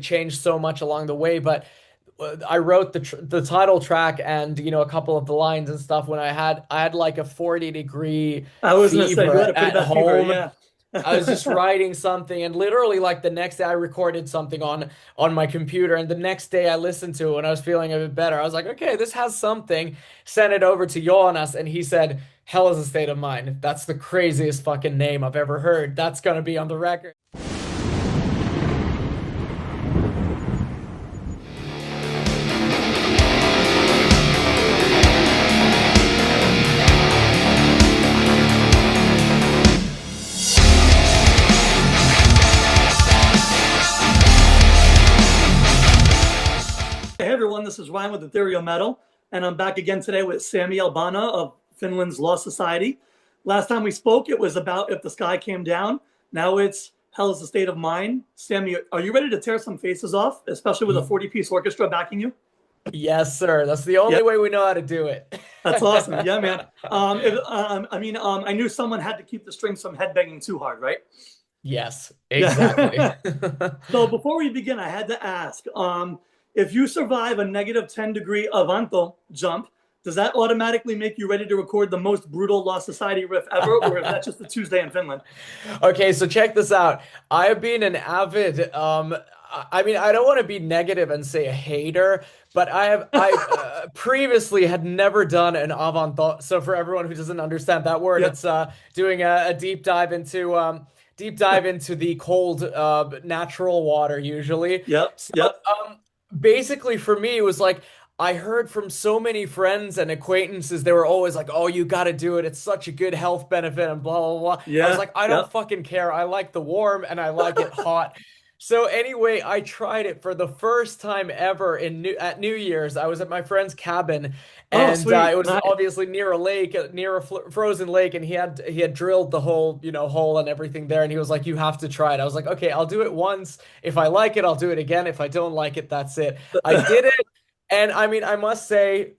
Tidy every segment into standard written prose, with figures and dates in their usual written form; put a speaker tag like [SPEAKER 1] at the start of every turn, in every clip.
[SPEAKER 1] changed so much along the way, but I wrote the title track and a couple of the lines and stuff when I had like a 40-degree
[SPEAKER 2] I was gonna say you
[SPEAKER 1] fever
[SPEAKER 2] had a pretty
[SPEAKER 1] at
[SPEAKER 2] bad fever,
[SPEAKER 1] home.
[SPEAKER 2] yeah.
[SPEAKER 1] I was just writing something, and literally like the next day I recorded something on my computer, and the next day I listened to it when I was feeling a bit better. I was like, okay, this has something. Sent it over to Jonas, and he said, "Hell is a state of mind." That's the craziest fucking name I've ever heard. That's gonna be on the record.
[SPEAKER 2] Hey everyone, this is Ryan with Ethereal Metal, and I'm back again today with Samy Elbanna of Finland's Law Society. Last time we spoke, it was about if the sky came down. Now it's hell is the state of mind. Samy, are you ready to tear some faces off, especially with a 40-piece orchestra backing you?
[SPEAKER 1] Yes, sir. That's the
[SPEAKER 2] Yeah,
[SPEAKER 1] only way we know how to do it.
[SPEAKER 2] that's awesome. Yeah, man. I knew someone had to keep the strings from headbanging too hard, right?
[SPEAKER 1] Yes, exactly.
[SPEAKER 2] Yeah. So before we begin, I had to ask, if you survive a -10-degree Avanto jump, does that automatically make you ready to record the most brutal Lost Society riff ever, or is that just a Tuesday in Finland?
[SPEAKER 1] Okay, so check this out. I have been an avid, I mean, I don't want to be negative and say a hater, but I previously had never done an avant. So for everyone who doesn't understand that word,
[SPEAKER 2] Yeah,
[SPEAKER 1] it's doing a deep dive into the cold natural water usually.
[SPEAKER 2] yep,
[SPEAKER 1] So
[SPEAKER 2] yep.
[SPEAKER 1] basically for me it was like I heard from so many friends and acquaintances, they were always like, "Oh, you got to do it. It's such a good health benefit," and blah blah blah. I was
[SPEAKER 2] Yeah,
[SPEAKER 1] like, "I don't
[SPEAKER 2] yep.
[SPEAKER 1] fucking care. I like the warm and I like it hot." So anyway, I tried it for the first time ever at New Year's. I was at my friend's cabin,
[SPEAKER 2] Oh,
[SPEAKER 1] and
[SPEAKER 2] sweet.
[SPEAKER 1] it was
[SPEAKER 2] Nice.
[SPEAKER 1] obviously near a lake, near a frozen lake, and he had drilled the whole hole and everything there, and he was like, "You have to try it." I was like, "Okay, I'll do it once. If I like it, I'll do it again. If I don't like it, that's it." I did it. And I mean, I must say,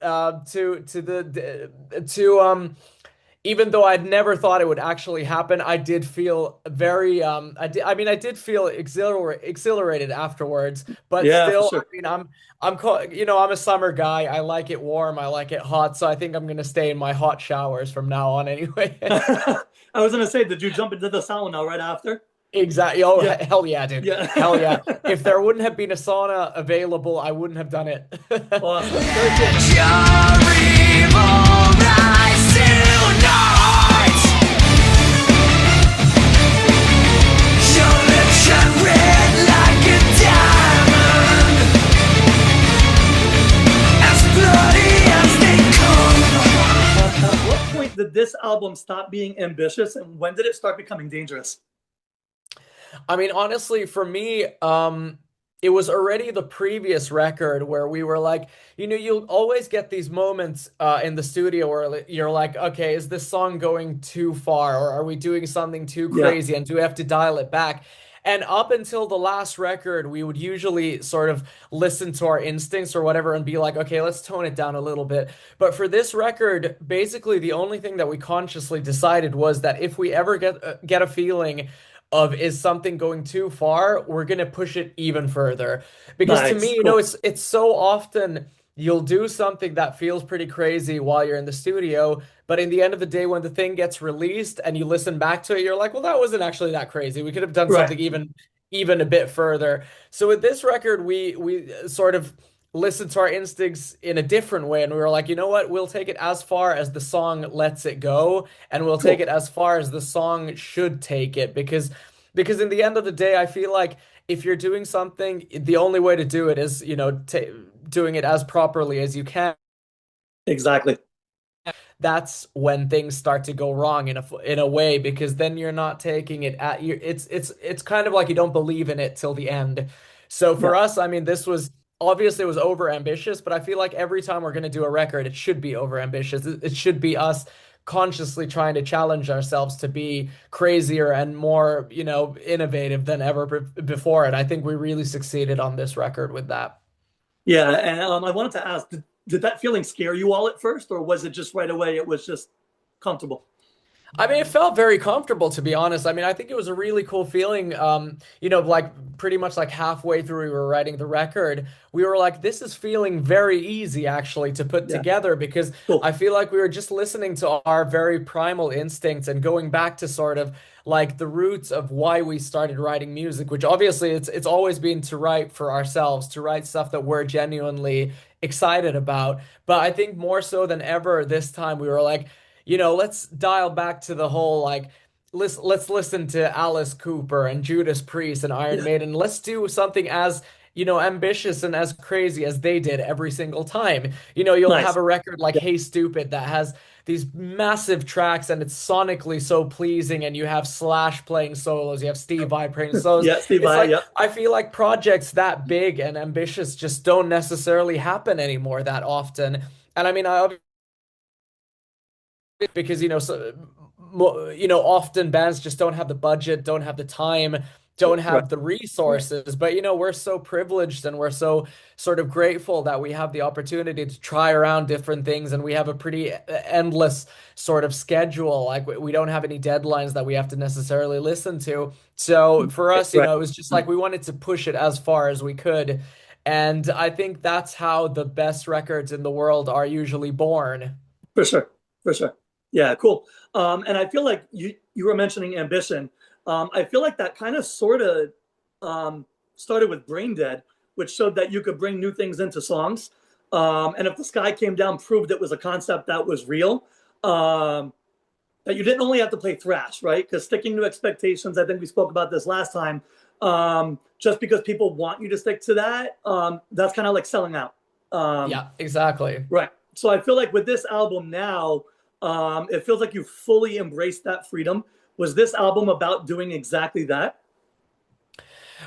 [SPEAKER 1] even though I'd never thought it would actually happen, I did feel very, I did feel exhilarated afterwards. But
[SPEAKER 2] Yeah, for
[SPEAKER 1] still, I
[SPEAKER 2] sure.
[SPEAKER 1] mean, I'm a summer guy. I like it warm. I like it hot. So I think I'm gonna stay in my hot showers from now on, anyway.
[SPEAKER 2] I was gonna say, did you jump into the sauna right after?
[SPEAKER 1] Exactly. Oh,
[SPEAKER 2] Yeah,
[SPEAKER 1] hell yeah, dude. Hell yeah.
[SPEAKER 2] yeah.
[SPEAKER 1] If there wouldn't have been a sauna available, I wouldn't have done it.
[SPEAKER 2] Awesome. Very cool. At what point did this album stop being ambitious, and when did it start becoming dangerous?
[SPEAKER 1] I mean, honestly, for me, it was already the previous record where we were like, you'll always get these moments in the studio where you're like, okay, is this song going too far, or are we doing something too
[SPEAKER 2] Yeah,
[SPEAKER 1] crazy, and do we have to dial it back? And up until the last record, we would usually sort of listen to our instincts or whatever and be like, okay, let's tone it down a little bit. But for this record, basically the only thing that we consciously decided was that if we ever get a feeling of is something going too far, we're gonna push it even further. Because to
[SPEAKER 2] nice,
[SPEAKER 1] me,
[SPEAKER 2] cool.
[SPEAKER 1] it's so often you'll do something that feels pretty crazy while you're in the studio, but in the end of the day, when the thing gets released and you listen back to it, you're like, well, that wasn't actually that crazy. We could have done
[SPEAKER 2] Right.
[SPEAKER 1] something even a bit further. So with this record, we sort of listened to our instincts in a different way, and we were like, you know what? We'll take it as far as the song lets it go, and we'll take
[SPEAKER 2] Cool.
[SPEAKER 1] it as far as the song should take it, because in the end of the day, I feel like if you're doing something, the only way to do it is, doing it as properly as you can.
[SPEAKER 2] Exactly.
[SPEAKER 1] That's when things start to go wrong in a way, because then you're not taking it at you. It's kind of like you don't believe in it till the end. So
[SPEAKER 2] Yeah.
[SPEAKER 1] for us, I mean, this was obviously it was over ambitious, but I feel like every time we're going to do a record, it should be over ambitious. It should be us consciously trying to challenge ourselves to be crazier and more, innovative than ever before. And I think we really succeeded on this record with that.
[SPEAKER 2] Yeah, and I wanted to ask, did that feeling scare you all at first, or was it just right away? It was just comfortable.
[SPEAKER 1] I mean, it felt very comfortable, to be honest. I mean, I think it was a really cool feeling. Like pretty much like halfway through we were writing the record, we were like, this is feeling very easy actually to put
[SPEAKER 2] Yeah,
[SPEAKER 1] together because I
[SPEAKER 2] cool.
[SPEAKER 1] feel like we were just listening to our very primal instincts and going back to sort of like the roots of why we started writing music, which obviously it's always been to write for ourselves, to write stuff that we're genuinely excited about. But I think more so than ever this time we were like, let's dial back to the whole like let's listen to Alice Cooper and Judas Priest and Iron
[SPEAKER 2] Yeah,
[SPEAKER 1] Maiden. Let's do something as, ambitious and as crazy as they did every single time. You'll have
[SPEAKER 2] nice.
[SPEAKER 1] a record like
[SPEAKER 2] Yeah,
[SPEAKER 1] Hey Stupid that has these massive tracks and it's sonically so pleasing and you have Slash playing solos, you have Steve Vai playing solos.
[SPEAKER 2] yeah, Steve
[SPEAKER 1] It's
[SPEAKER 2] Vai.
[SPEAKER 1] like
[SPEAKER 2] Yeah,
[SPEAKER 1] I feel like projects that big and ambitious just don't necessarily happen anymore that often. And I mean, I because often bands just don't have the budget, don't have the time, don't
[SPEAKER 2] right.
[SPEAKER 1] have the resources. But we're so privileged and we're so sort of grateful that we have the opportunity to try around different things and we have a pretty endless sort of schedule. Like we don't have any deadlines that we have to necessarily listen to. So for us,
[SPEAKER 2] Right.
[SPEAKER 1] it was just like we wanted to push it as far as we could. And I think that's how the best records in the world are usually born.
[SPEAKER 2] For sure. For sure. Yeah, cool. And I feel like you were mentioning ambition. I feel like that kind of sort of started with Brain Dead, which showed that you could bring new things into songs. And if the sky came down, proved it was a concept that was real. Um, that you didn't only have to play thrash, right? Because sticking to expectations, I think we spoke about this last time. Just because people want you to stick to that, that's kind of like selling out. Um,
[SPEAKER 1] Yeah, exactly.
[SPEAKER 2] Right. So I feel like with this album now, it feels like you fully embraced that freedom. Was this album about doing exactly that?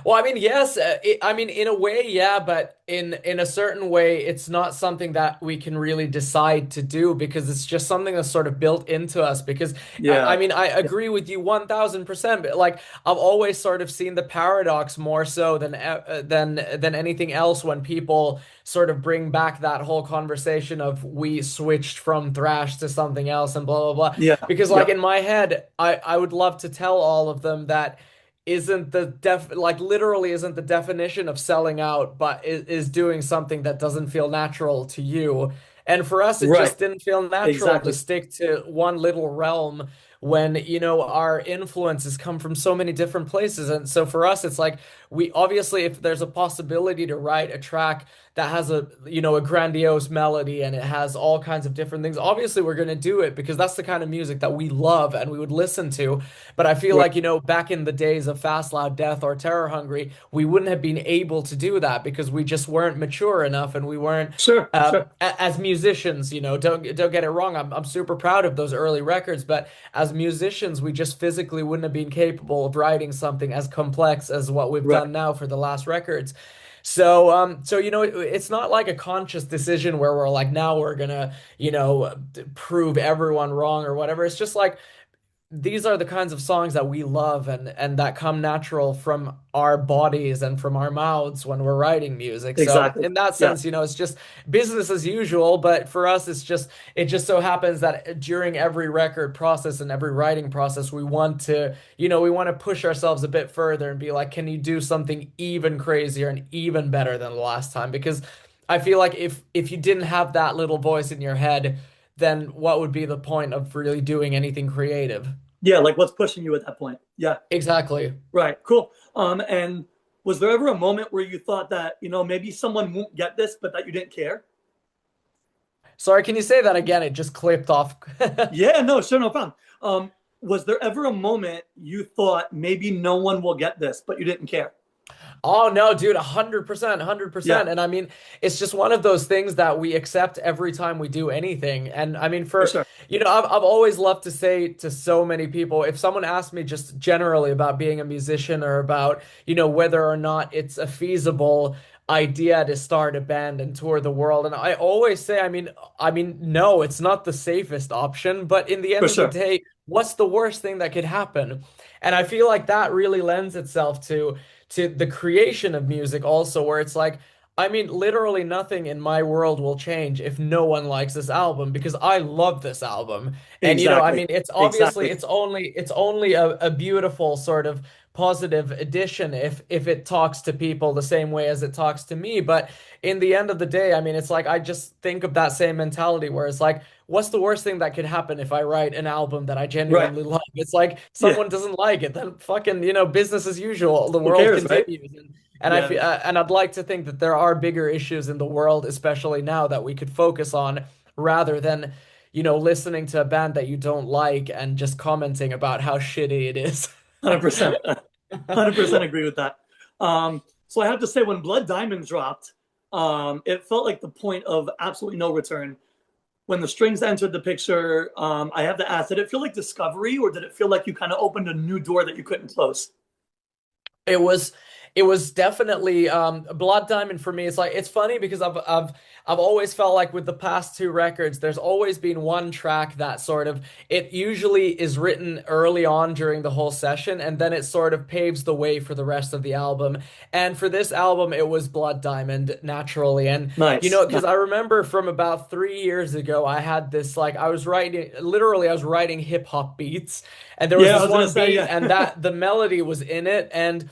[SPEAKER 1] Well, I mean, yes, I mean, in a way, yeah, but in a certain way, it's not something that we can really decide to do because it's just something that's sort of built into us. Because I
[SPEAKER 2] Yeah.
[SPEAKER 1] mean, I
[SPEAKER 2] Yeah.
[SPEAKER 1] agree with you 1000%. But like, I've always sort of seen the paradox more so than anything else when people sort of bring back that whole conversation of we switched from thrash to something else and blah blah blah.
[SPEAKER 2] Yeah.
[SPEAKER 1] Because like
[SPEAKER 2] Yeah.
[SPEAKER 1] in my head, I would love to tell all of them that isn't the def like literally isn't the definition of selling out, but is doing something that doesn't feel natural to you. And for us, it
[SPEAKER 2] Right.
[SPEAKER 1] just didn't feel natural to
[SPEAKER 2] Exactly.
[SPEAKER 1] stick to one little realm when, our influences come from so many different places. And so for us, it's like we obviously, if there's a possibility to write a track that has a grandiose melody and it has all kinds of different things, obviously we're going to do it because that's the kind of music that we love and we would listen to. But I feel
[SPEAKER 2] Right.
[SPEAKER 1] like, back in the days of Fast, Loud, Death or Terror Hungry, we wouldn't have been able to do that because we just weren't mature enough and we weren't
[SPEAKER 2] Sure. Sure.
[SPEAKER 1] as musicians, don't get it wrong. I'm super proud of those early records, but as musicians, we just physically wouldn't have been capable of writing something as complex as what we've
[SPEAKER 2] Right.
[SPEAKER 1] done now for the last records. So it's not like a conscious decision where we're like, now we're gonna, prove everyone wrong or whatever. It's just like these are the kinds of songs that we love and that come natural from our bodies and from our mouths when we're writing music. So
[SPEAKER 2] Exactly.
[SPEAKER 1] in that
[SPEAKER 2] Yeah.
[SPEAKER 1] sense, it's just business as usual, but for us it just so happens that during every record process and every writing process, we want to push ourselves a bit further and be like, can you do something even crazier and even better than the last time? Because I feel like if you didn't have that little voice in your head, then what would be the point of really doing anything creative?
[SPEAKER 2] Yeah. Like what's pushing you at that point? Yeah.
[SPEAKER 1] Exactly.
[SPEAKER 2] Right. Cool. And was there ever a moment where you thought that, maybe someone won't get this, but that you didn't care?
[SPEAKER 1] Sorry, can you say that again? It just clipped off.
[SPEAKER 2] Yeah, no, sure, no problem. Was there ever a moment you thought maybe no one will get this, but you didn't care?
[SPEAKER 1] Oh no, dude, 100%,
[SPEAKER 2] Yeah,
[SPEAKER 1] 100%. And I mean, it's just one of those things that we accept every time we do anything. And I mean,
[SPEAKER 2] for sure.
[SPEAKER 1] I've always loved to say to so many people, if someone asks me just generally about being a musician or about, whether or not it's a feasible idea to start a band and tour the world, and I always say, I mean, no, it's not the safest option, but in the
[SPEAKER 2] For
[SPEAKER 1] end of the
[SPEAKER 2] sure.
[SPEAKER 1] day, what's the worst thing that could happen? And I feel like that really lends itself to the creation of music also, where it's like I mean, literally nothing in my world will change if no one likes this album because I love this album. And I
[SPEAKER 2] Exactly.
[SPEAKER 1] mean, it's obviously
[SPEAKER 2] Exactly.
[SPEAKER 1] it's only a beautiful sort of positive addition if it talks to people the same way as it talks to me. But in the end of the day, I mean, it's like I just think of that same mentality where it's like, what's the worst thing that could happen if I write an album that I
[SPEAKER 2] Right.
[SPEAKER 1] genuinely love? It's like
[SPEAKER 2] Yeah.
[SPEAKER 1] someone doesn't like it, then fucking, business as usual. The
[SPEAKER 2] Who
[SPEAKER 1] world
[SPEAKER 2] cares, right?
[SPEAKER 1] continues. And I
[SPEAKER 2] Yeah.
[SPEAKER 1] feel, and I'd like to think that there are bigger issues in the world, especially now, that we could focus on rather than, listening to a band that you don't like and just commenting about how shitty it is.
[SPEAKER 2] 100%. 100% agree with that. So I have to say, when Blood Diamond dropped, it felt like the point of absolutely no return. When the strings entered the picture, I have to ask, did it feel like discovery, or did it feel like you kind of opened a new door that you couldn't close?
[SPEAKER 1] It was it was definitely Blood Diamond for me. It's like it's funny because I've always felt like with the past two records, there's always been one track that sort of it usually is written early on during the whole session, and then it sort of paves the way for the rest of the album. And for this album, it was Blood Diamond naturally. And
[SPEAKER 2] Nice.
[SPEAKER 1] because I remember from about 3 years ago, I had this like I was writing hip hop beats, and there was
[SPEAKER 2] Yeah, I
[SPEAKER 1] this
[SPEAKER 2] was gonna
[SPEAKER 1] one
[SPEAKER 2] say,
[SPEAKER 1] beat,
[SPEAKER 2] yeah.
[SPEAKER 1] and that the melody was in it, and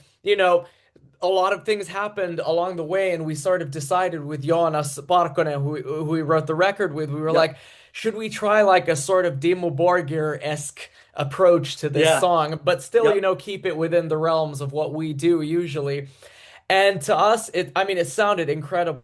[SPEAKER 1] a lot of things happened along the way, and we sort of decided with Joonas Parkkonen, who we wrote the record with, we were
[SPEAKER 2] Yep.
[SPEAKER 1] like, should we try like a sort of Dimmu Borgir-esque approach to this
[SPEAKER 2] Yeah.
[SPEAKER 1] song, but still,
[SPEAKER 2] Yep.
[SPEAKER 1] keep it within the realms of what we do usually. And to us, I mean, it sounded incredible.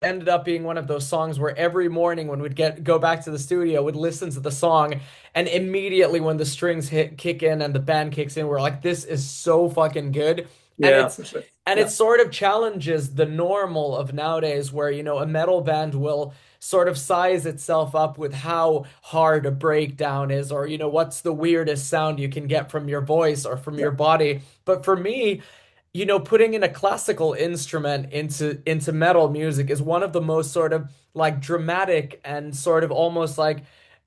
[SPEAKER 1] Ended up being one of those songs where every morning when we'd go back to the studio, we'd listen to the song, and immediately when the strings kick in and the band kicks in, we're like, this is so fucking good. And
[SPEAKER 2] Yeah,
[SPEAKER 1] it's
[SPEAKER 2] for sure.
[SPEAKER 1] and it
[SPEAKER 2] Yeah.
[SPEAKER 1] sort of challenges the normal of nowadays where, a metal band will sort of size itself up with how hard a breakdown is, or, what's the weirdest sound you can get from your voice or from your
[SPEAKER 2] Yep.
[SPEAKER 1] body. But for me, putting in a classical instrument into metal music is one of the most sort of like dramatic and sort of almost like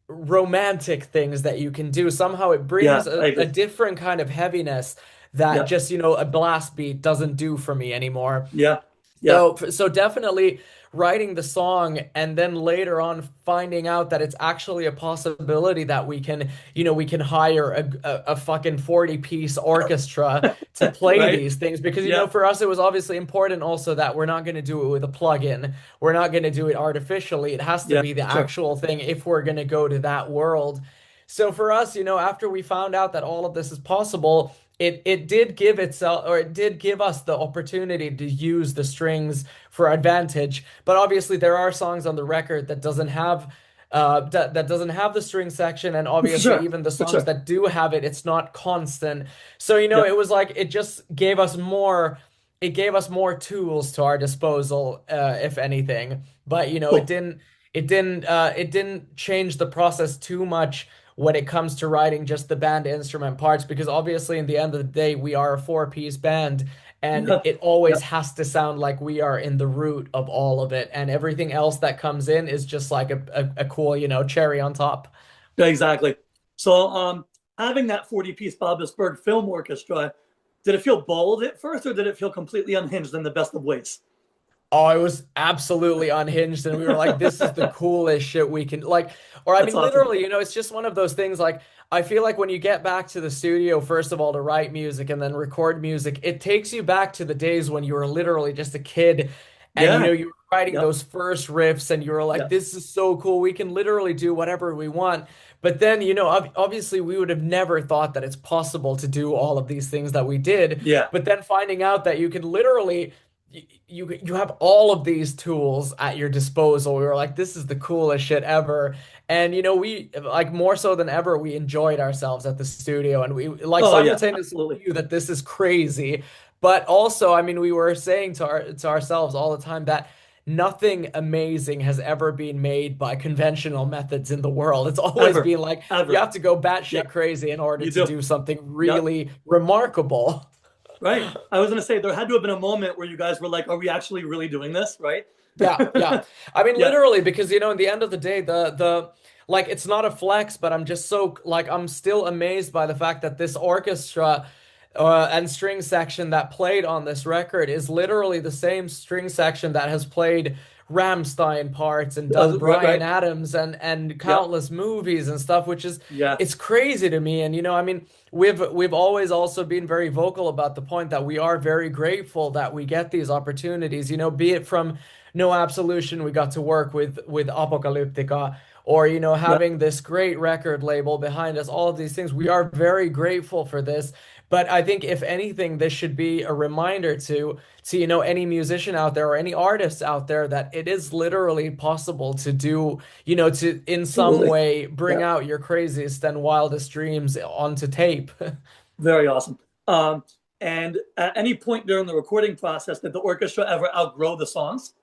[SPEAKER 1] romantic things that you can do. Somehow it
[SPEAKER 2] Yeah,
[SPEAKER 1] brings
[SPEAKER 2] I
[SPEAKER 1] a
[SPEAKER 2] agree.
[SPEAKER 1] different kind of heaviness that
[SPEAKER 2] Yep.
[SPEAKER 1] just, a blast beat doesn't do for me anymore.
[SPEAKER 2] Yeah. Yeah.
[SPEAKER 1] So definitely writing the song and then later on finding out that it's actually a possibility that we can hire a fucking 40-piece orchestra to play
[SPEAKER 2] Right.
[SPEAKER 1] these things because
[SPEAKER 2] Yeah.
[SPEAKER 1] for us it was obviously important also that we're not going to do it with a plug-in. We're not going to do it artificially. It has to
[SPEAKER 2] Yeah,
[SPEAKER 1] be the
[SPEAKER 2] for sure.
[SPEAKER 1] actual thing if we're going to go to that world. So for us, after we found out that all of this is possible, it did give itself, or it did give us the opportunity to use the strings for advantage. But obviously there are songs on the record that doesn't have that doesn't have the string section, and
[SPEAKER 2] For
[SPEAKER 1] obviously
[SPEAKER 2] sure.
[SPEAKER 1] even the
[SPEAKER 2] For
[SPEAKER 1] songs
[SPEAKER 2] sure.
[SPEAKER 1] that do have it, it's not constant. So
[SPEAKER 2] Yeah.
[SPEAKER 1] it was like it gave us more tools to our disposal, if anything. But
[SPEAKER 2] Cool.
[SPEAKER 1] it didn't change the process too much when it comes to writing just the band instrument parts, because obviously in the end of the day we are a four-piece band, and
[SPEAKER 2] Yeah.
[SPEAKER 1] it
[SPEAKER 2] Yeah.
[SPEAKER 1] always has to sound like we are in the root of all of it, and everything else that comes in is just like a cool, cherry on top.
[SPEAKER 2] Yeah, exactly. So, having that 40-piece Babelsberg Film Orchestra, did it feel bold at first, or did it feel completely unhinged in the best of ways?
[SPEAKER 1] Oh, it was absolutely unhinged, and we were like, "This is the coolest shit we can like." Or I
[SPEAKER 2] That's
[SPEAKER 1] mean,
[SPEAKER 2] awesome.
[SPEAKER 1] literally, it's just one of those things. Like, I feel like when you get back to the studio, first of all, to write music and then record music, it takes you back to the days when you were literally just a kid, and
[SPEAKER 2] Yeah.
[SPEAKER 1] you were writing
[SPEAKER 2] Yep.
[SPEAKER 1] those first riffs, and you were like,
[SPEAKER 2] Yep.
[SPEAKER 1] "This is so cool. We can literally do whatever we want." But then, obviously, we would have never thought that it's possible to do all of these things that we did.
[SPEAKER 2] Yeah.
[SPEAKER 1] But then finding out that you can literally you have all of these tools at your disposal. We were like, this is the coolest shit ever. And we like more so than ever, we enjoyed ourselves at the studio, and we like
[SPEAKER 2] Oh yeah.
[SPEAKER 1] simultaneously
[SPEAKER 2] Absolutely.
[SPEAKER 1] knew that this is crazy. But also, I mean, we were saying to ourselves all the time that nothing amazing has ever been made by conventional methods in the world. It's always
[SPEAKER 2] Ever.
[SPEAKER 1] been like you
[SPEAKER 2] Ever.
[SPEAKER 1] have to go batshit
[SPEAKER 2] Yep.
[SPEAKER 1] crazy in order
[SPEAKER 2] You
[SPEAKER 1] to
[SPEAKER 2] do.
[SPEAKER 1] do something
[SPEAKER 2] Yep.
[SPEAKER 1] really remarkable.
[SPEAKER 2] Right. I was gonna say there had to have been a moment where you guys were like, "Are we actually really doing this?" Right?
[SPEAKER 1] Yeah, yeah. I mean,
[SPEAKER 2] Yeah.
[SPEAKER 1] literally, because in the end of the day, the like it's not a flex, but I'm just so like I'm still amazed by the fact that this orchestra, and string section that played on this record is literally the same string section that has played Rammstein parts and done
[SPEAKER 2] Right,
[SPEAKER 1] Bryan
[SPEAKER 2] right.
[SPEAKER 1] Adams and
[SPEAKER 2] Yep.
[SPEAKER 1] countless movies and stuff, which is
[SPEAKER 2] Yeah.
[SPEAKER 1] it's crazy to me. And I mean, we've always also been very vocal about the point that we are very grateful that we get these opportunities, be it from No Absolution, we got to work with Apocalyptica, or
[SPEAKER 2] Yep.
[SPEAKER 1] having this great record label behind us, all of these things. We are very grateful for this. But I think if anything, this should be a reminder to any musician out there or any artist out there that it is literally possible to do, to in some
[SPEAKER 2] Absolutely.
[SPEAKER 1] way bring
[SPEAKER 2] Yeah.
[SPEAKER 1] out your craziest and wildest dreams onto tape.
[SPEAKER 2] Very awesome. And at any point during the recording process, did the orchestra ever outgrow the songs?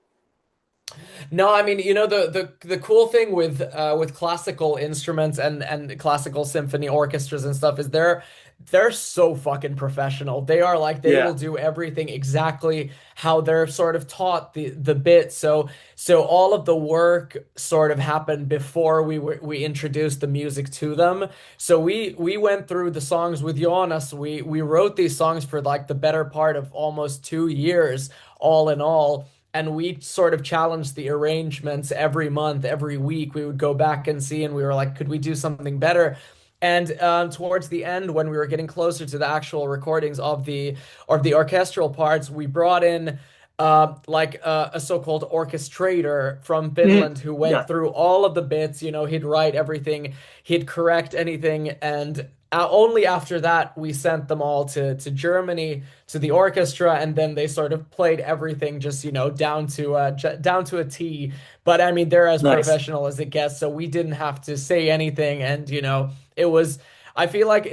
[SPEAKER 1] No, I mean, the cool thing with classical instruments and classical symphony orchestras and stuff is they're so fucking professional. They are like they will
[SPEAKER 2] Yeah.
[SPEAKER 1] do everything exactly how they're sort of taught the bit. So all of the work sort of happened before we introduced the music to them. So we went through the songs with Jonas. We wrote these songs for like the better part of almost 2 years, all in all. And we sort of challenged the arrangements every month, every week. We would go back and see, and we were like, could we do something better? And towards the end, when we were getting closer to the actual recordings of the orchestral parts, we brought in like a so-called orchestrator from
[SPEAKER 2] Mhm.
[SPEAKER 1] Finland who went
[SPEAKER 2] Yeah.
[SPEAKER 1] through all of the bits. He'd write everything, he'd correct anything, and only after that we sent them all to Germany to the orchestra, and then they sort of played everything just down to a T. But I mean, they're as
[SPEAKER 2] Nice.
[SPEAKER 1] professional as it gets, so we didn't have to say anything, and it was. I feel like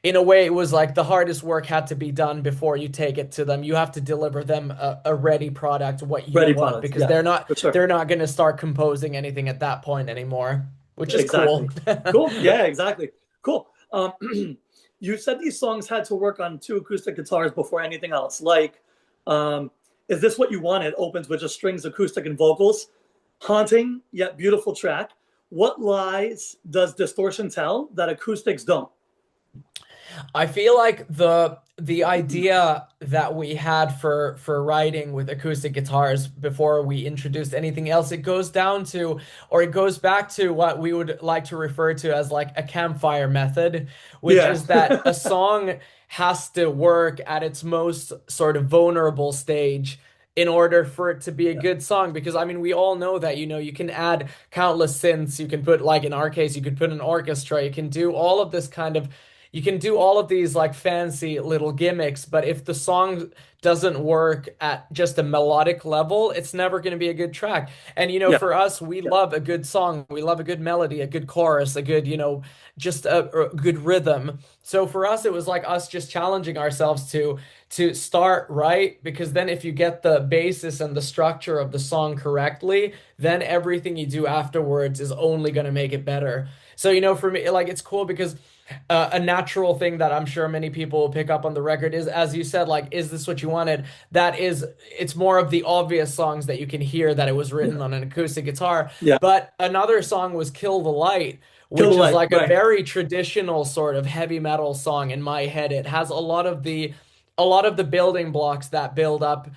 [SPEAKER 1] in a way, it was like the hardest work had to be done before you take it to them. You have to deliver them a ready product, what you
[SPEAKER 2] Ready
[SPEAKER 1] want,
[SPEAKER 2] products.
[SPEAKER 1] because
[SPEAKER 2] Yeah,
[SPEAKER 1] they're not
[SPEAKER 2] for sure.
[SPEAKER 1] they're not going to start composing anything at that point anymore, which is cool.
[SPEAKER 2] Exactly. Cool. Yeah, exactly. Cool. You said these songs had to work on two acoustic guitars before anything else. Like, um, is this what you wanted? Opens with just strings, acoustic, and vocals. Haunting yet beautiful track. What lies does distortion tell that acoustics don't?
[SPEAKER 1] I feel like the idea that we had for writing with acoustic guitars before we introduced anything else, it goes down to, or it goes back to what we would like to refer to as like a campfire method, which
[SPEAKER 2] Yeah.
[SPEAKER 1] is that a song has to work at its most sort of vulnerable stage in order for it to be a
[SPEAKER 2] Yeah.
[SPEAKER 1] good song. Because I mean, we all know that you can add countless synths, you can put, like in our case, you could put an orchestra, you can do all of this kind of, you can do all of these like fancy little gimmicks, but if the song doesn't work at just a melodic level, it's never going to be a good track. And
[SPEAKER 2] Yeah.
[SPEAKER 1] for us, we
[SPEAKER 2] Yeah.
[SPEAKER 1] love a good song, we love a good melody, a good chorus, a good, just a good rhythm. So for us, it was like us just challenging ourselves to start right, because then if you get the basis and the structure of the song correctly, then everything you do afterwards is only going to make it better. So for me, like, it's cool because a natural thing that I'm sure many people will pick up on the record is, as you said, like, is this what you wanted? It's more of the obvious songs that you can hear that it was written
[SPEAKER 2] Yeah.
[SPEAKER 1] on an acoustic guitar.
[SPEAKER 2] Yeah.
[SPEAKER 1] But another song was Kill the Light,
[SPEAKER 2] Kill the
[SPEAKER 1] which is
[SPEAKER 2] light.
[SPEAKER 1] like a
[SPEAKER 2] Right.
[SPEAKER 1] very traditional sort of heavy metal song in my head. It has a lot of the building blocks that build up,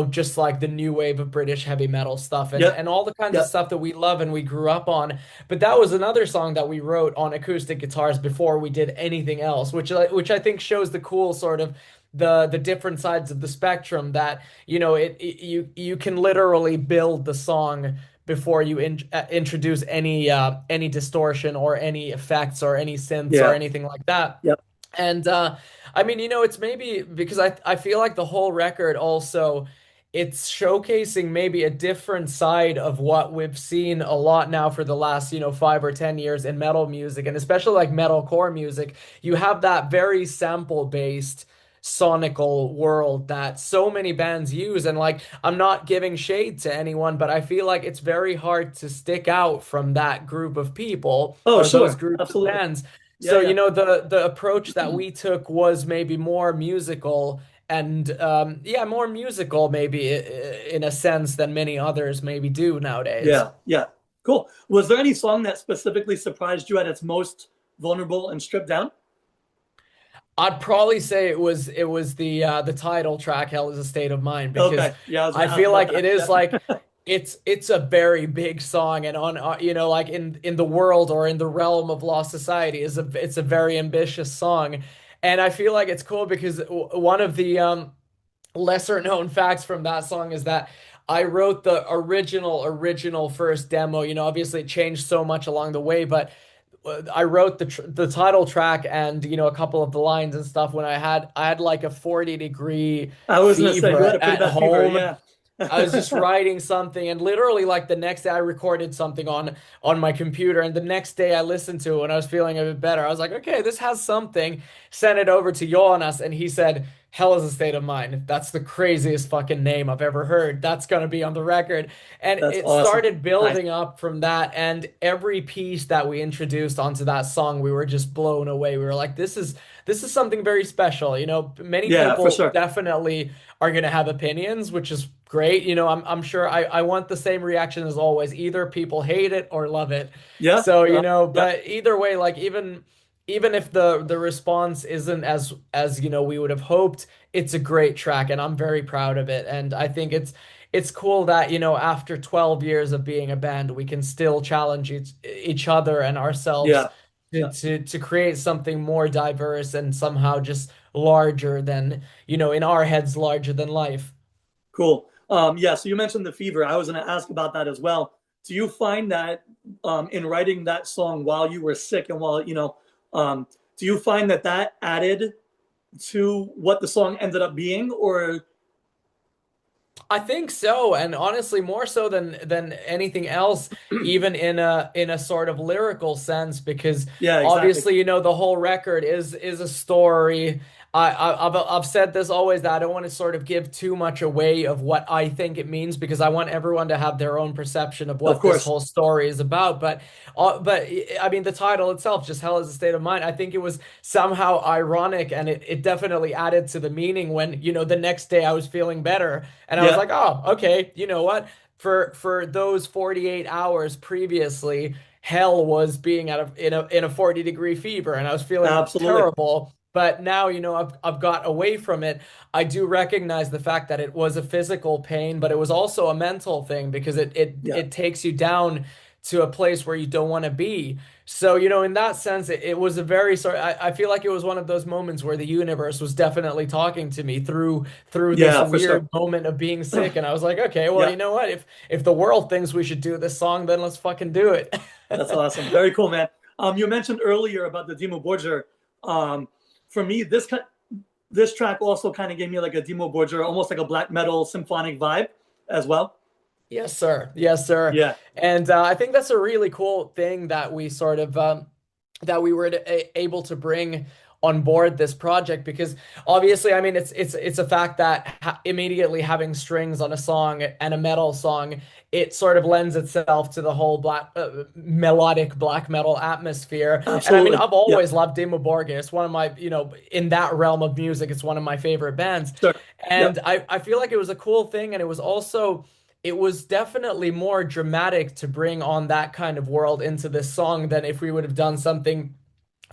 [SPEAKER 1] just like the new wave of British heavy metal stuff, and
[SPEAKER 2] Yep.
[SPEAKER 1] and all the kinds of
[SPEAKER 2] Yep.
[SPEAKER 1] stuff that we love and we grew up on. But that was another song that we wrote on acoustic guitars before we did anything else, which I think shows the cool sort of the different sides of the spectrum, that you can literally build the song before you introduce any distortion or any effects or any synths or
[SPEAKER 2] Yeah.
[SPEAKER 1] anything like that.
[SPEAKER 2] Yep.
[SPEAKER 1] And I mean, it's maybe because I feel like the whole record also, it's showcasing maybe a different side of what we've seen a lot now for the last, 5 or 10 years in metal music, and especially like metalcore music. You have that very sample-based sonical world that so many bands use, and like, I'm not giving shade to anyone, but I feel like it's very hard to stick out from that group of people
[SPEAKER 2] Oh,
[SPEAKER 1] or those
[SPEAKER 2] sure.
[SPEAKER 1] groups of
[SPEAKER 2] Absolutely.
[SPEAKER 1] bands.
[SPEAKER 2] Yeah.
[SPEAKER 1] So,
[SPEAKER 2] Yeah.
[SPEAKER 1] the approach that we took was maybe more musical, and yeah, more musical maybe in a sense than many others maybe do nowadays.
[SPEAKER 2] Yeah. Yeah. Cool. Was there any song that specifically surprised you at its most vulnerable and stripped down?
[SPEAKER 1] I'd probably say it was the title track, Hell is a State of Mind, because
[SPEAKER 2] Okay. Yeah, I was
[SPEAKER 1] I
[SPEAKER 2] going to ask
[SPEAKER 1] feel
[SPEAKER 2] about
[SPEAKER 1] like
[SPEAKER 2] that.
[SPEAKER 1] it is like
[SPEAKER 2] Yeah.
[SPEAKER 1] it's a very big song, and on like in the world or in the realm of Lost Society is it's a very ambitious song. And I feel like it's cool because one of the lesser known facts from that song is that I wrote the original first demo. Obviously it changed so much along the way, but I wrote the title track and a couple of the lines and stuff when I had like a 40-degree
[SPEAKER 2] I was going to say,
[SPEAKER 1] fever
[SPEAKER 2] you had a pretty
[SPEAKER 1] at
[SPEAKER 2] bad fever.
[SPEAKER 1] home.
[SPEAKER 2] Yeah.
[SPEAKER 1] I was just writing something, and literally like the next day I recorded something on my computer, and the next day I listened to it when I was feeling a bit better. I was like, okay, this has something. Sent it over to Jonas, and he said, "Hell is a State of Mind." That's the craziest fucking name I've ever heard. That's gonna be on the record. And
[SPEAKER 2] That's
[SPEAKER 1] it
[SPEAKER 2] awesome.
[SPEAKER 1] started
[SPEAKER 2] Nice.
[SPEAKER 1] building up from that, and every piece that we introduced onto that song, we were just blown away. We were like, this is something very special. Many
[SPEAKER 2] Yeah, for
[SPEAKER 1] people
[SPEAKER 2] sure.
[SPEAKER 1] definitely are going to have opinions, which is great. I'm sure I want the same reaction as always. Either people hate it or love it.
[SPEAKER 2] Yeah.
[SPEAKER 1] So,
[SPEAKER 2] Yeah.
[SPEAKER 1] but either way, like even if the response isn't as we would have hoped, it's a great track and I'm very proud of it. And I think it's cool that, after 12 years of being a band, we can still challenge each other and ourselves
[SPEAKER 2] Yeah.
[SPEAKER 1] to create something more diverse and somehow just larger than, in our heads, larger than life.
[SPEAKER 2] Cool. Yeah, so you mentioned the fever. I was going to ask about that as well. Do you find that in writing that song while you were sick and while, do you find that that added to what the song ended up being? Or,
[SPEAKER 1] I think so, and honestly, more so than anything else, even in a sort of lyrical sense, because
[SPEAKER 2] yeah, exactly.
[SPEAKER 1] obviously, the whole record is a story. I've said this always that I don't want to sort of give too much away of what I think it means because I want everyone to have their own perception of
[SPEAKER 2] Of
[SPEAKER 1] what this
[SPEAKER 2] course.
[SPEAKER 1] whole story is about. But I mean, the title itself, just Hell is a State of Mind. I think it was somehow ironic, and it definitely added to the meaning when the next day I was feeling better. And I was
[SPEAKER 2] Yeah,
[SPEAKER 1] like, oh, okay, you know what? For those 48 hours previously, hell was being in a 40-degree fever, and I was feeling
[SPEAKER 2] absolutely.
[SPEAKER 1] terrible. But now, I've got away from it. I do recognize the fact that it was a physical pain, but it was also a mental thing because it it
[SPEAKER 2] Yeah.
[SPEAKER 1] it takes you down to a place where you don't want to be. So, in that sense, it was a very sort. I feel like it was one of those moments where the universe was definitely talking to me through this
[SPEAKER 2] Yeah, for sure.
[SPEAKER 1] weird moment of being sick, and I was like, okay, well,
[SPEAKER 2] Yeah,
[SPEAKER 1] you know what? If the world thinks we should do this song, then let's fucking do it.
[SPEAKER 2] that's awesome. Very cool, man. You mentioned earlier about the Dimo Borgia. Um, for me, this track also kind of gave me like a Dimo Borgia, almost like a black metal symphonic vibe as well.
[SPEAKER 1] Yes, sir. Yes, sir.
[SPEAKER 2] Yeah,
[SPEAKER 1] And I think that's a really cool thing that we sort of that we were able to bring on board this project because obviously, I mean, it's a fact that immediately having strings on a song and a metal song, it sort of lends itself to the whole melodic black metal atmosphere. And I mean,
[SPEAKER 2] absolutely.
[SPEAKER 1] I've
[SPEAKER 2] Yeah,
[SPEAKER 1] always loved Dimmu Borgir. It's one of my, in that realm of music, it's one of my favorite bands.
[SPEAKER 2] sure.
[SPEAKER 1] And
[SPEAKER 2] Yep.
[SPEAKER 1] I feel like it was a cool thing, and it was definitely more dramatic to bring on that kind of world into this song than if we would have done something,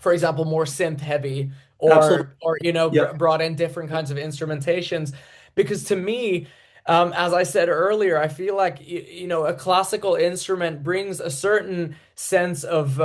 [SPEAKER 1] for example, more synth heavy
[SPEAKER 2] Absolutely.
[SPEAKER 1] or
[SPEAKER 2] Yep.
[SPEAKER 1] brought in different kinds of instrumentations. Because to me, as I said earlier, I feel like a classical instrument brings a certain sense of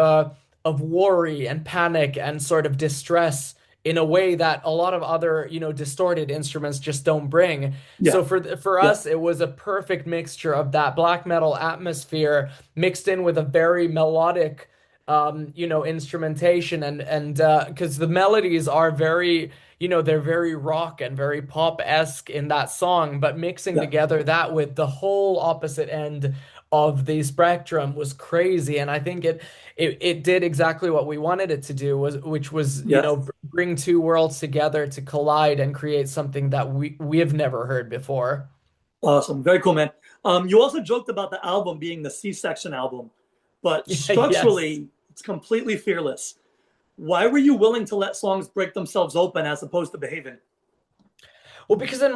[SPEAKER 1] worry and panic and sort of distress in a way that a lot of other, distorted instruments just don't bring.
[SPEAKER 2] Yeah.
[SPEAKER 1] So for
[SPEAKER 2] Yeah.
[SPEAKER 1] us, it was a perfect mixture of that black metal atmosphere mixed in with a very melodic, instrumentation and because the melodies are very, they're very rock and very pop-esque in that song, but mixing
[SPEAKER 2] Yeah.
[SPEAKER 1] together that with the whole opposite end of the spectrum was crazy. And I think it did exactly what we wanted it to do, which was,
[SPEAKER 2] Yeah.
[SPEAKER 1] bring two worlds together to collide and create something that we've never heard before.
[SPEAKER 2] Awesome. Very cool, man. You also joked about the album being the C-section album, but
[SPEAKER 1] Yes.
[SPEAKER 2] structurally, it's completely fearless. Why were you willing to let songs break themselves open as opposed to behaving?
[SPEAKER 1] Well, because in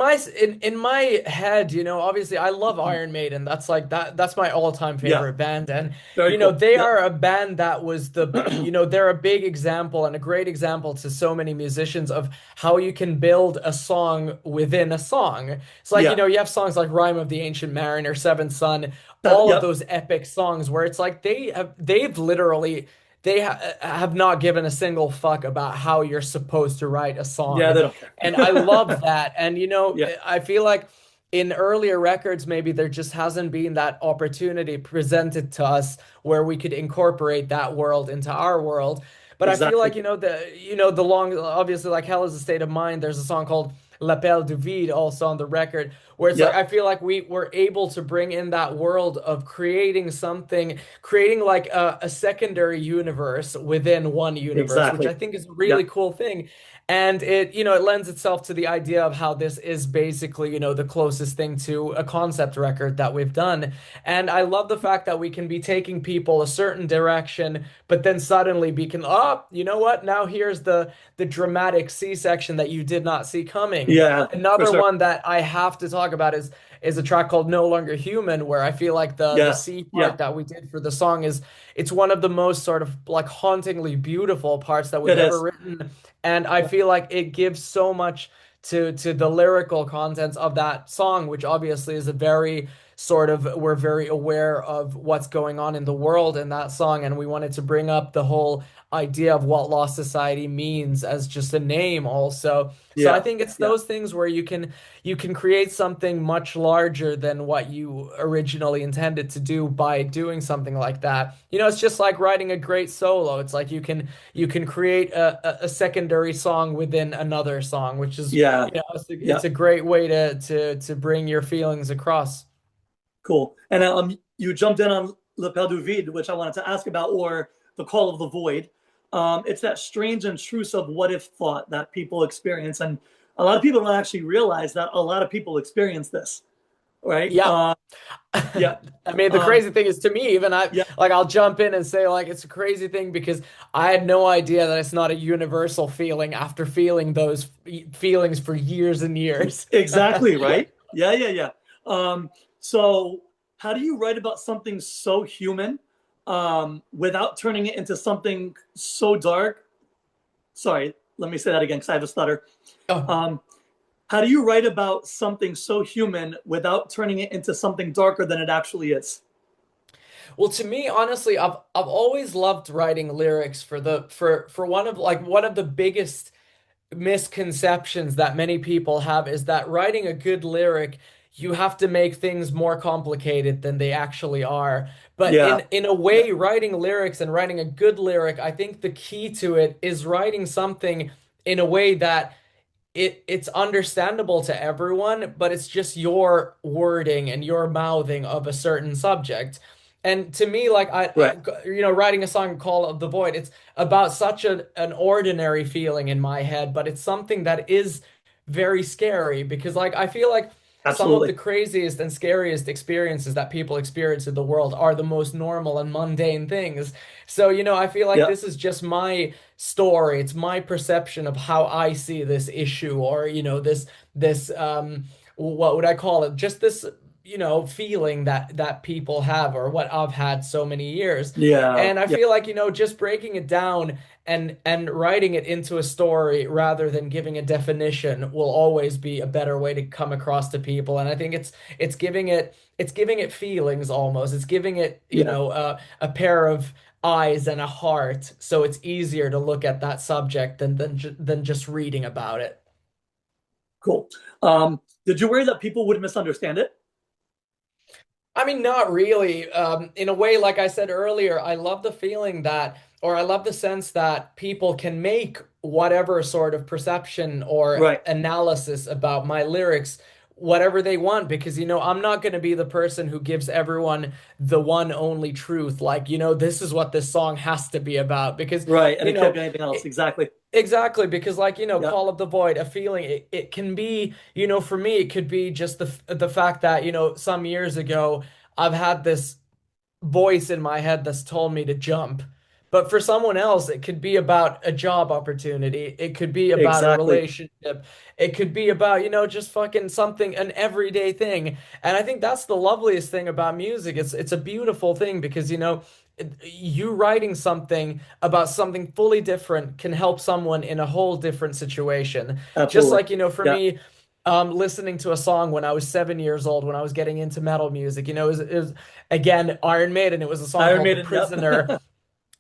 [SPEAKER 1] my head, obviously I love Iron Maiden. That's like that's my all-time
[SPEAKER 2] Yeah,
[SPEAKER 1] favorite band. And
[SPEAKER 2] very cool.
[SPEAKER 1] they
[SPEAKER 2] Yep.
[SPEAKER 1] are a band that was they're a big example and a great example to so many musicians of how you can build a song within a song. It's like,
[SPEAKER 2] Yeah.
[SPEAKER 1] you have songs like Rime of the Ancient Mariner, Seventh Son, all of
[SPEAKER 2] Yep.
[SPEAKER 1] those epic songs where it's like they've literally have not given a single fuck about how you're supposed to write a
[SPEAKER 2] Yeah,
[SPEAKER 1] song.
[SPEAKER 2] they don't care.
[SPEAKER 1] And I love that. And
[SPEAKER 2] Yeah.
[SPEAKER 1] I feel like in earlier records, maybe there just hasn't been that opportunity presented to us where we could incorporate that world into our world. But I feel like,
[SPEAKER 2] Exactly.
[SPEAKER 1] the long, obviously, like Hell is a State of Mind. There's a song called L'appel du vide also on the record, where it's like
[SPEAKER 2] Yep.
[SPEAKER 1] I feel like we were able to bring in that world of creating something, creating like a secondary universe within one universe, which I
[SPEAKER 2] Exactly.
[SPEAKER 1] think is a
[SPEAKER 2] Yep.
[SPEAKER 1] really cool thing. And it lends itself to the idea of how this is basically, the closest thing to a concept record that we've done. And I love the fact that we can be taking people a certain direction, but then suddenly oh, you know what? Now here's the dramatic C-section that you did not see coming.
[SPEAKER 2] Yeah, for
[SPEAKER 1] Another
[SPEAKER 2] sure.
[SPEAKER 1] one that I have to talk about is a track called No Longer Human, where I feel like the
[SPEAKER 2] Yes.
[SPEAKER 1] C
[SPEAKER 2] Yeah,
[SPEAKER 1] part that we did for the song is it's one of the most sort of like hauntingly beautiful parts that we've
[SPEAKER 2] it
[SPEAKER 1] ever
[SPEAKER 2] is.
[SPEAKER 1] written. And I feel like it gives so much to the lyrical contents of that song, which obviously is a very sort of we're very aware of what's going on in the world in that song, and we wanted to bring up the whole idea of what Lost Society means as just a name also. So I
[SPEAKER 2] Yeah.
[SPEAKER 1] think it's
[SPEAKER 2] Yeah.
[SPEAKER 1] those things where you can create something much larger than what you originally intended to do by doing something like that. It's just like writing a great solo. It's like you can create a secondary song within another song, which is,
[SPEAKER 2] Yeah. Yeah.
[SPEAKER 1] it's a great way to bring your feelings across.
[SPEAKER 2] Cool. And you jumped in on L'Appel du Vide, which I wanted to ask about, or the Call of the Void. It's that strange, intrusive what if thought that people experience. And a lot of people don't actually realize that a lot of people experience this, right?
[SPEAKER 1] Yeah.
[SPEAKER 2] Yeah.
[SPEAKER 1] I mean, the
[SPEAKER 2] Um,
[SPEAKER 1] crazy thing is to me, even
[SPEAKER 2] yeah.
[SPEAKER 1] I'll jump in and say like it's a crazy thing because I had no idea that it's not a universal feeling after feeling those feelings for years and years.
[SPEAKER 2] Exactly, right? Yeah, yeah, yeah. So how do you write about something so human without turning it into something so dark? Sorry, let me say that again because I have a stutter.
[SPEAKER 1] Oh,
[SPEAKER 2] Um, how do you write about something so human without turning it into something darker than it actually is?
[SPEAKER 1] well, to me, honestly, I've always loved writing lyrics for one of the biggest misconceptions that many people have is that writing a good lyric, you have to make things more complicated than they actually are. But
[SPEAKER 2] Yeah,
[SPEAKER 1] in a
[SPEAKER 2] yeah,
[SPEAKER 1] way, writing lyrics and writing a good lyric, I think the key to it is writing something in a way that it's understandable to everyone, but it's just your wording and your mouthing of a certain subject. And to me, like
[SPEAKER 2] right.
[SPEAKER 1] writing a song Call of the Void, it's about such an ordinary feeling in my head, but it's something that is very scary because like I feel like some of the
[SPEAKER 2] Absolutely.
[SPEAKER 1] craziest and scariest experiences that people experience in the world are the most normal and mundane things. So, I feel like
[SPEAKER 2] Yeah,
[SPEAKER 1] this is just my story. It's my perception of how I see this issue or, this what would I call it? Just this, feeling that people have or what I've had so many years.
[SPEAKER 2] yeah,
[SPEAKER 1] And I
[SPEAKER 2] yeah,
[SPEAKER 1] feel like, just breaking it down and writing it into a story rather than giving a definition will always be a better way to come across to people. And I think it's giving it feelings almost. It's giving it,
[SPEAKER 2] yeah.
[SPEAKER 1] a pair of eyes and a heart, so it's easier to look at that subject than just reading about it.
[SPEAKER 2] Cool. Did you worry that people would misunderstand it?
[SPEAKER 1] I mean, not really. In a way, like I said earlier, I love the feeling that, or I love the sense that people can make whatever sort of perception or
[SPEAKER 2] Right,
[SPEAKER 1] analysis about my lyrics, whatever they want, because, I'm not going to be the person who gives everyone the one only truth. Like, this is what this song has to be about, because,
[SPEAKER 2] right. And
[SPEAKER 1] you
[SPEAKER 2] it can't
[SPEAKER 1] know,
[SPEAKER 2] be anything else.
[SPEAKER 1] it,
[SPEAKER 2] Exactly.
[SPEAKER 1] exactly, because like,
[SPEAKER 2] Yeah,
[SPEAKER 1] Call of the Void, a feeling it can be, for me it could be just the fact that, some years ago I've had this voice in my head that's told me to jump. But for someone else, it could be about a job opportunity. It could be about a
[SPEAKER 2] Exactly.
[SPEAKER 1] relationship. It could be about, just fucking something, an everyday thing. And I think that's the loveliest thing about music. It's a beautiful thing because, you writing something about something fully different can help someone in a whole different situation. Just
[SPEAKER 2] Absolutely.
[SPEAKER 1] like, for
[SPEAKER 2] Yeah.
[SPEAKER 1] me, listening to a song when I was 7 years old, when I was getting into metal music, it was again Iron Maiden. It was a song
[SPEAKER 2] Iron
[SPEAKER 1] called "The
[SPEAKER 2] Maiden.
[SPEAKER 1] Prisoner,"
[SPEAKER 2] Yep.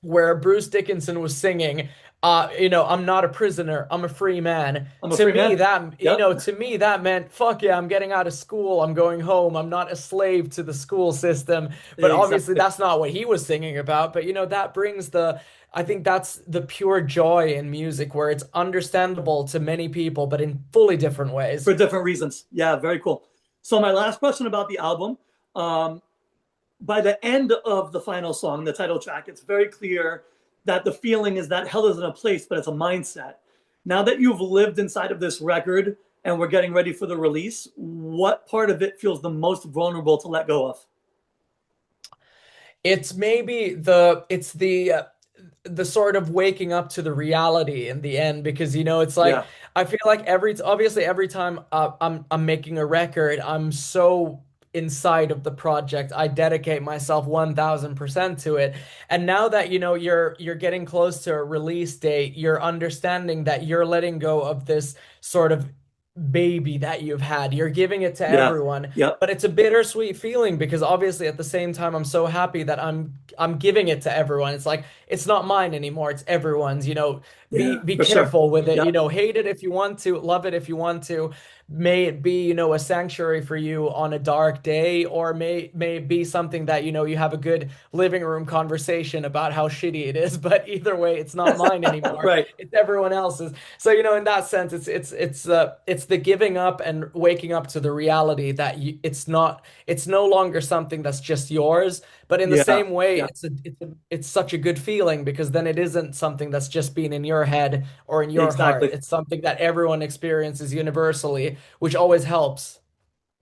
[SPEAKER 1] where Bruce Dickinson was singing, I'm not a prisoner, I'm a free man.
[SPEAKER 2] I'm a free man. Yep.
[SPEAKER 1] To me, that meant, fuck yeah, I'm getting out of school, I'm going home, I'm not a slave to the school system. But obviously,
[SPEAKER 2] Exactly.
[SPEAKER 1] that's not what he was singing about. But, that brings I think that's the pure joy in music, where it's understandable to many people, but in fully different
[SPEAKER 2] For
[SPEAKER 1] ways.
[SPEAKER 2] different reasons. Yeah, very cool. So my last question about the album. Um, by the end of the final song, the title track, it's very clear that the feeling is that hell isn't a place, but it's a mindset. Now that you've lived inside of this record and we're getting ready for the release, what part of it feels the most vulnerable to let go of?
[SPEAKER 1] It's maybe the sort of waking up to the reality in the end, because it's like
[SPEAKER 2] Yeah,
[SPEAKER 1] I feel like obviously every time I'm making a record, I'm so inside of the project. I dedicate myself 1000% to it. And now that you're getting close to a release date, you're understanding that you're letting go of this sort of baby that you've had. You're giving it to
[SPEAKER 2] yeah,
[SPEAKER 1] everyone.
[SPEAKER 2] yep,
[SPEAKER 1] But it's a bittersweet feeling, because obviously at the same time I'm so happy that I'm giving it to everyone. It's like it's not mine anymore, it's everyone's. Be
[SPEAKER 2] yeah,
[SPEAKER 1] be
[SPEAKER 2] for sure.
[SPEAKER 1] careful with it.
[SPEAKER 2] Yep,
[SPEAKER 1] Hate it if you want to, love it if you want to. May it be, a sanctuary for you on a dark day, or may it be something that, you have a good living room conversation about how shitty it is. But either way, it's not mine anymore.
[SPEAKER 2] right.
[SPEAKER 1] It's everyone else's. So, in that sense, it's the giving up and waking up to the reality that it's no longer something that's just yours. But in the
[SPEAKER 2] Yeah,
[SPEAKER 1] same way,
[SPEAKER 2] yeah,
[SPEAKER 1] it's such a good feeling, because then it isn't something that's just been in your head or in your heart.
[SPEAKER 2] exactly.
[SPEAKER 1] It's something that everyone experiences universally, which always helps.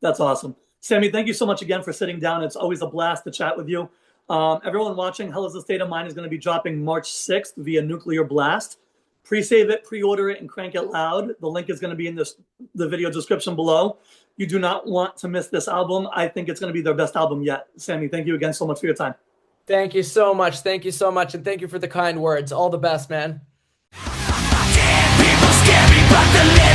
[SPEAKER 2] That's awesome. Sammy, thank you so much again for sitting down. It's always a blast to chat with you. Everyone watching, Hell is a State of Mind is going to be dropping March 6th via Nuclear Blast. Pre-save it, pre-order it, and crank it loud. The link is going to be in the video description below. You do not want to miss this album. I think it's going to be their best album yet. Sammy, thank you again so much for your time.
[SPEAKER 1] Thank you so much. Thank you so much. And thank you for the kind words. All the best, man.
[SPEAKER 3] Dead people scare me, but the living